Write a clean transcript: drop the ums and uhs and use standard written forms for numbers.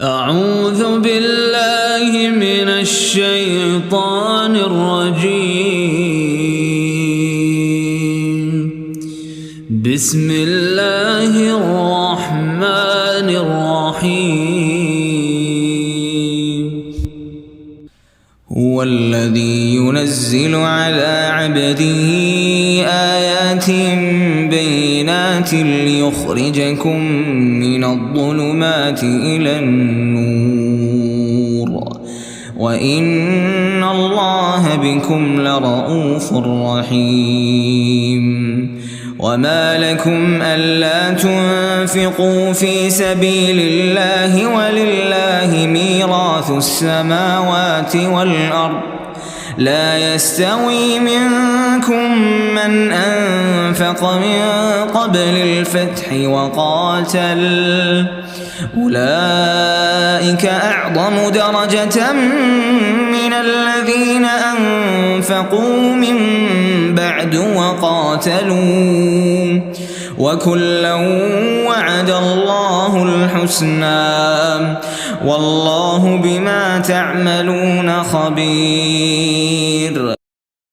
أعوذ بالله من الشيطان الرجيم. بسم الله الرحمن الرحيم. هو الذي ينزل على عبده آيات بينات ليخرجكم من الظلمات إلى النور وإن الله بكم لرءوف رحيم. وما لكم ألا تنفقوا في سبيل الله ولله ميراث السماوات والأرض لا يستوي منكم من أنفق من قبل الفتح وقاتل أولئك أعظم درجة من الذين أنفقوا من بعد وقاتلوا وكلا وعد الله الحسنى والله بما تعملون خبير.